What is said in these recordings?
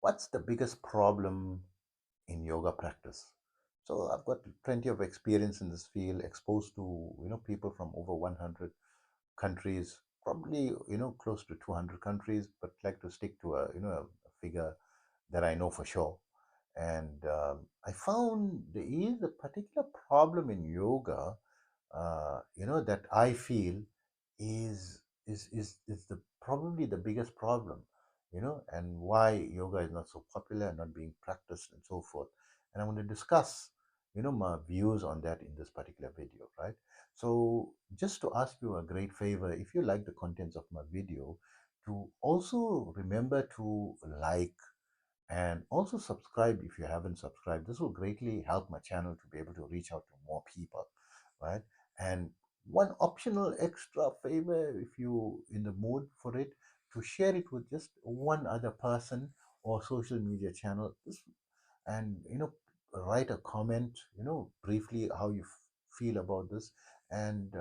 What's the biggest problem in yoga practice? So I've got plenty of experience in this field, exposed to people from over 100 countries, probably close to 200 countries, but like to stick to a figure that I know for sure. And I found there is a particular problem in yoga, that I feel is the probably the biggest problem, and why yoga is not so popular and not being practiced and so forth. And I want to discuss, my views on that in this particular video, right? So just to ask you a great favor, if you like the contents of my video, to also remember to like and also subscribe if you haven't subscribed. This will greatly help my channel to be able to reach out to more people, right? And one optional extra favor, if you in the mood for it, to share it with just one other person or social media channel. And write a comment, briefly how you feel about this. And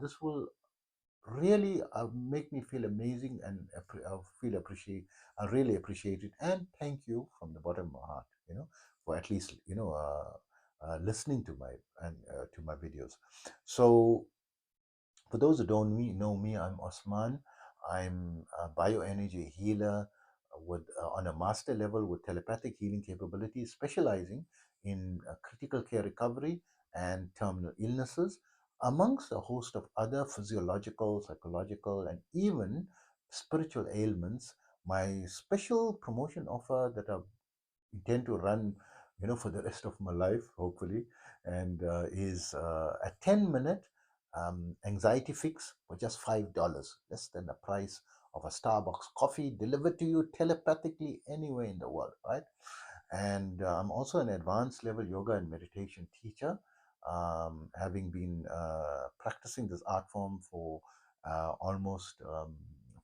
this will really make me feel amazing, and I really appreciate it, and thank you from the bottom of my heart, for at least listening to my and to my videos. So for those who don't know me, I'm Osman. I'm a bioenergy healer with on a master level with telepathic healing capabilities, specializing in critical care recovery and terminal illnesses, amongst a host of other physiological, psychological, and even spiritual ailments. My special promotion offer that I intend to run, for the rest of my life, hopefully, and is a 10-minute anxiety fix for just $5, less than the price of a Starbucks coffee, delivered to you telepathically anywhere in the world, right? And I'm also an advanced level yoga and meditation teacher, having been practicing this art form for almost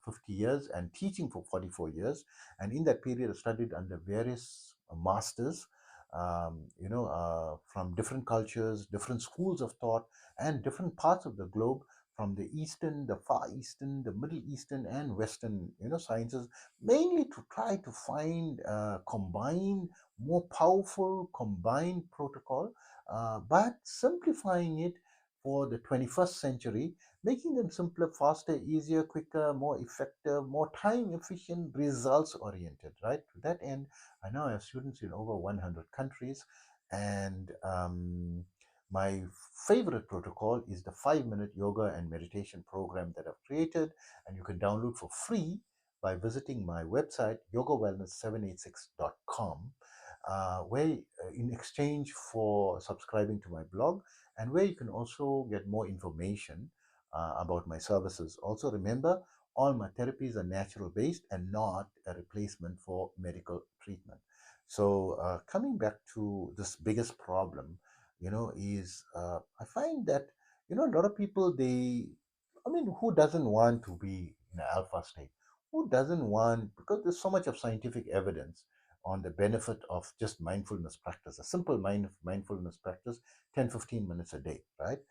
50 years and teaching for 44 years. And in that period, I studied under various masters, from different cultures, different schools of thought, and different parts of the globe, from the Eastern, the Far Eastern, the Middle Eastern, and Western, sciences, mainly to try to find combined, more powerful combined protocol, but simplifying it for the 21st century, making them simpler, faster, easier, quicker, more effective, more time efficient, results oriented, right? To that end, I now have students in over 100 countries, and my favorite protocol is the 5-minute yoga and meditation program that I've created, and you can download for free by visiting my website, yogawellness786.com, where in exchange for subscribing to my blog, and where you can also get more information about my services. Also, remember, all my therapies are natural based and not a replacement for medical treatment. So, coming back to this biggest problem, is I find that, a lot of people, I mean, who doesn't want to be in an alpha state? Who doesn't want, because there's so much of scientific evidence on the benefit of just mindfulness practice, a simple mindfulness practice, 10, 15 minutes a day, right?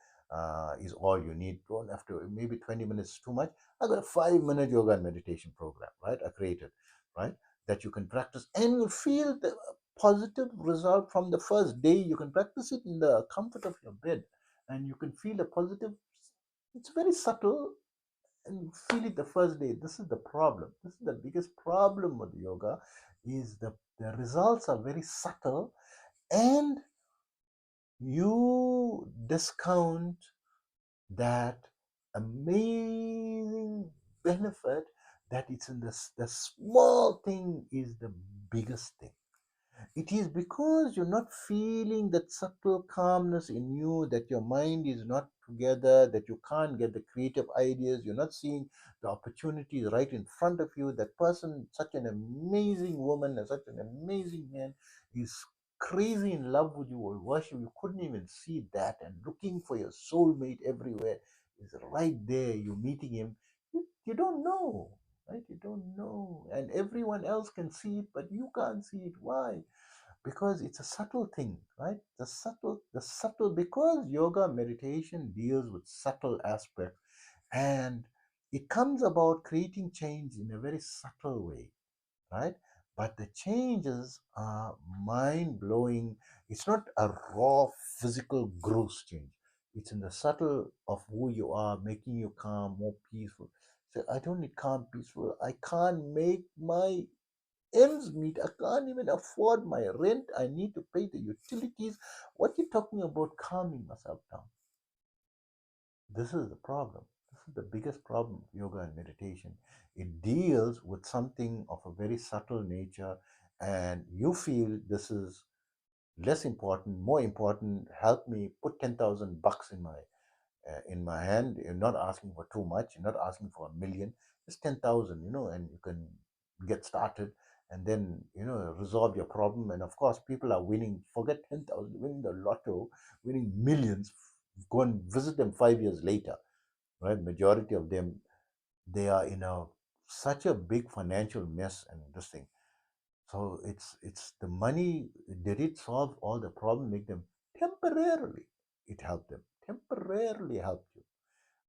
Is all you need. Don't have to, maybe 20 minutes is too much. I got a 5-minute yoga and meditation program, right? I created, right? That you can practice, and you'll feel the positive result from the first day. You can practice it in the comfort of your bed, and you can feel the positive. It's very subtle, and you feel it the first day. This is the problem. This is the biggest problem with yoga, is the results are very subtle, and you discount that amazing benefit, that it's in the small thing is the biggest thing. It is because you're not feeling that subtle calmness in you, that your mind is not together, that you can't get the creative ideas, you're not seeing the opportunities right in front of you. That person, such an amazing woman and such an amazing man, is crazy in love with you or worship. You couldn't even see that, and looking for your soulmate everywhere is right there. You're meeting him. You don't know, right? You don't know. And everyone else can see it, but you can't see it. Why? Because it's a subtle thing, right? The subtle, because yoga meditation deals with subtle aspects, and it comes about creating change in a very subtle way, right? but the changes are mind blowing. It's not a raw physical gross change. It's in the subtle of who you are, making you calm, more peaceful. So I don't need calm, peaceful. I can't make my ends meet. I can't even afford my rent. I need to pay the utilities. What are you talking about calming myself down? This is the problem. This is the biggest problem of yoga and meditation. It deals with something of a very subtle nature, and you feel this is less important, more important. Help me put 10,000 bucks in my hand. You're not asking for too much. You're not asking for a million. Just 10,000, and you can get started, and then resolve your problem. And of course, people are winning. Forget 10,000, winning the lotto, winning millions. Go and visit them 5 years later, right? Majority of them, they are in a such a big financial mess and this thing. So it's the money. Did it solve all the problem? Make them temporarily. It helped them. Temporarily helped you.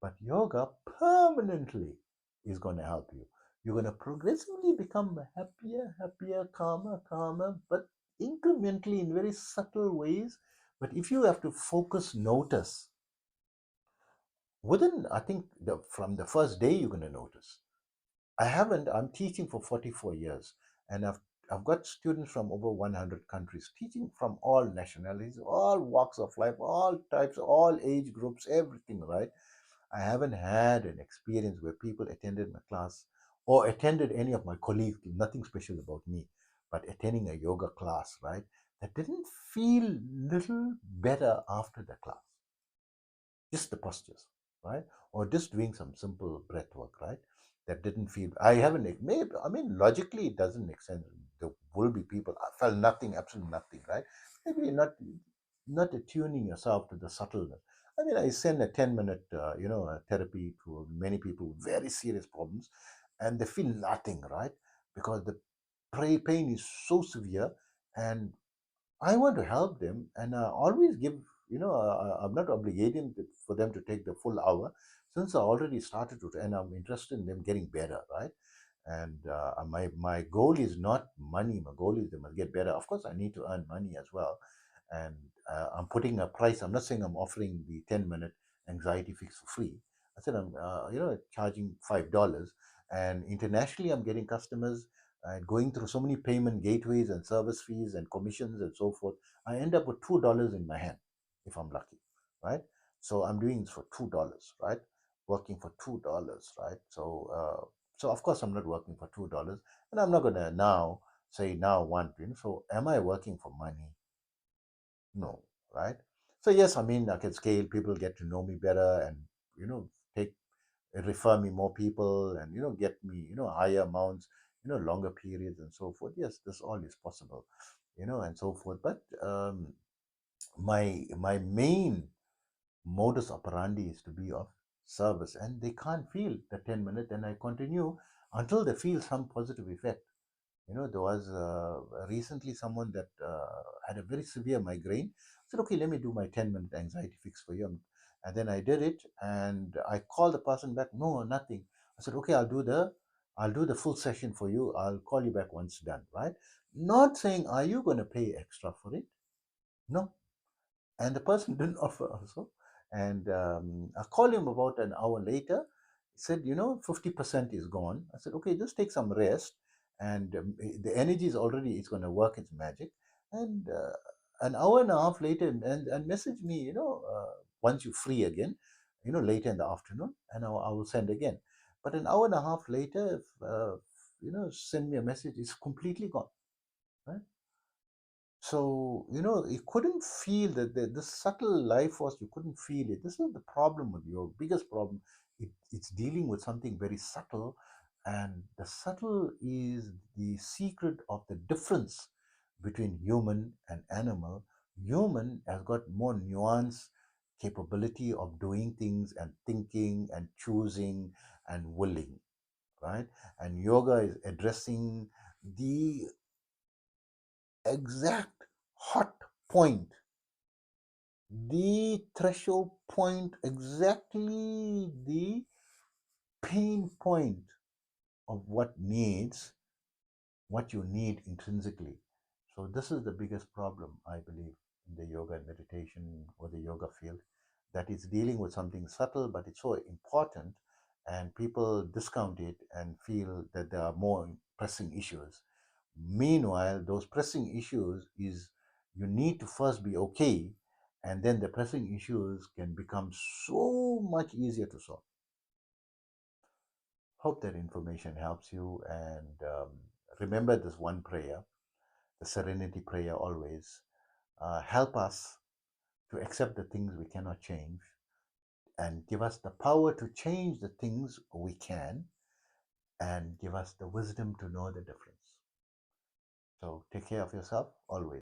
But yoga permanently is going to help you. You're going to progressively become happier, happier, calmer, calmer, but incrementally in very subtle ways. But if you have to focus, notice, within, I think, from the first day, you're going to notice. I'm teaching for 44 years, and I've got students from over 100 countries, teaching from all nationalities, all walks of life, all types, all age groups, everything, right? I haven't had an experience where people attended my class or attended any of my colleagues, nothing special about me, but attending a yoga class, right? That didn't feel little better after the class. Just the postures, right? Or just doing some simple breath work, right? That didn't feel. I haven't. Maybe, I mean, logically, it doesn't make sense. There will be people. I felt nothing, absolutely nothing, right? Maybe you're not attuning yourself to the subtleness. I mean, I send a 10-minute, therapy to many people with very serious problems, and they feel nothing, right? Because the pain is so severe, and I want to help them, and always give. I'm not obligating for them to take the full hour, since I already started to, and I'm interested in them getting better, right? And my goal is not money. My goal is they must get better. Of course, I need to earn money as well, and I'm putting a price. I'm not saying I'm offering the 10-minute anxiety fix for free. I said I'm charging $5, and internationally I'm getting customers and going through so many payment gateways and service fees and commissions and so forth. I end up with $2 in my hand if I'm lucky, right? So I'm doing this for $2, right? Working for $2, right? So of course I'm not working for $2, and I'm not gonna now say now one thing. So am I working for money? No, right? So yes, I mean I can scale. People get to know me better, and take refer me more people, and get me higher amounts, longer periods and so forth. Yes, this all is possible, and so forth. But my main modus operandi is to be of service, and they can't feel the 10 minutes, and I continue until they feel some positive effect. There was recently someone that had a very severe migraine. I said, okay, let me do my 10-minute anxiety fix for you. And then I did it, and I called the person back. No, nothing. I said, okay, I'll do the full session for you. I'll call you back once done, right? Not saying, are you going to pay extra for it? No, and the person didn't offer also. And I called him about an hour later. He said, 50% is gone. I said, okay, just take some rest, and the energy is already, it's going to work its magic. And an hour and a half later, and message me, once you're free again, later in the afternoon, and I will send again. But an hour and a half later, if, send me a message, it's completely gone, right? So, you couldn't feel that the subtle life force, you couldn't feel it. This is the problem with your biggest problem. It's dealing with something very subtle, and the subtle is the secret of the difference between human and animal. Human has got more nuance, capability of doing things and thinking and choosing and willing, right? And yoga is addressing the exact hot point, the threshold point, exactly the pain point of what needs what you need intrinsically. So this is the biggest problem, I believe, in the yoga and meditation or the yoga field, that it's dealing with something subtle, but it's so important, and people discount it and feel that there are more pressing issues. Meanwhile, those pressing issues is you need to first be okay, and then the pressing issues can become so much easier to solve. Hope that information helps you, and remember this one prayer, the serenity prayer always. Help us to accept the things we cannot change and give us the power to change the things we can and give us the wisdom to know the difference. So take care of yourself always.